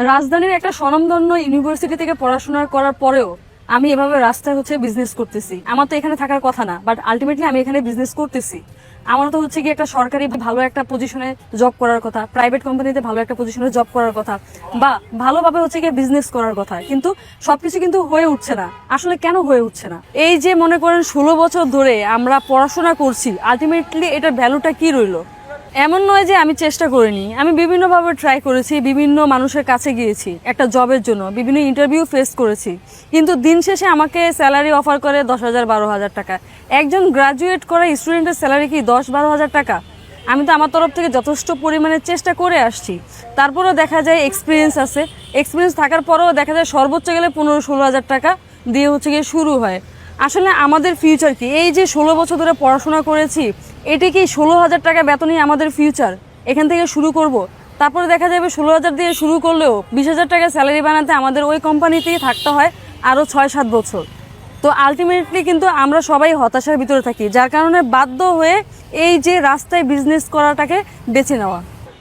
রাজধানীর একটা স্বনামধন্য ইউনিভার্সিটি থেকে পড়াশোনা করার পরেও আমি এভাবে রাস্তায় বিজনেস করতেছি। আমার তো এখানে থাকার কথা না, বাট আলটিমেটলি আমি এখানে বিজনেস করতেছি। আমার তো কি একটা সরকারি ভালো একটা পজিশনে জব করার কথা, প্রাইভেট কোম্পানিতে ভালো একটা পজিশনে জব করার কথা, বা ভালোভাবে কি বিজনেস করার কথা, কিন্তু সবকিছু কিন্তু হয়ে উঠছে না। আসলে কেন হয়ে উঠছে না? এই যে মনে করেন 16 বছর ধরে আমরা পড়াশোনা করছি, আলটিমেটলি এটার ভ্যালুটা কি রইলো? এমন নয় যে আমি চেষ্টা করিনি, আমি বিভিন্নভাবে ট্রাই করেছি, বিভিন্ন মানুষের কাছে গিয়েছি একটা জবের জন্য, বিভিন্ন ইন্টারভিউ ফেস করেছি, কিন্তু দিন শেষে আমাকে স্যালারি অফার করে 10,000 12,000 টাকা। একজন গ্রাজুয়েট করা স্টুডেন্টের স্যালারি কি 10-12 হাজার টাকা? আমি তো আমার তরফ থেকে যথেষ্ট পরিমাণে চেষ্টা করে আসছি, তারপরেও দেখা যায় এক্সপিরিয়েন্স আছে, এক্সপিরিয়েন্স থাকার পরেও দেখা যায় সর্বোচ্চ গেলে 15-16 হাজার টাকা দিয়ে গিয়ে শুরু হয়। আসলে আমাদের ফিউচার কি? এই যে 16 বছর ধরে পড়াশোনা করেছি, এটি কি 16,000 টাকা বেতনই আমাদের ফিউচার? এখান থেকে শুরু করব, তারপরে দেখা যাবে 16,000 দিয়ে শুরু করলেও 20,000 টাকা স্যালারি বানাতে আমাদের ওই কোম্পানিতেই থাকতে হয় আরও 6-7 বছর। তো আলটিমেটলি কিন্তু আমরা সবাই হতাশার ভিতরে থাকি, যার কারণে বাধ্য হয়ে এই যে রাস্তায় বিজনেস করাটাকে বেছে নেওয়া।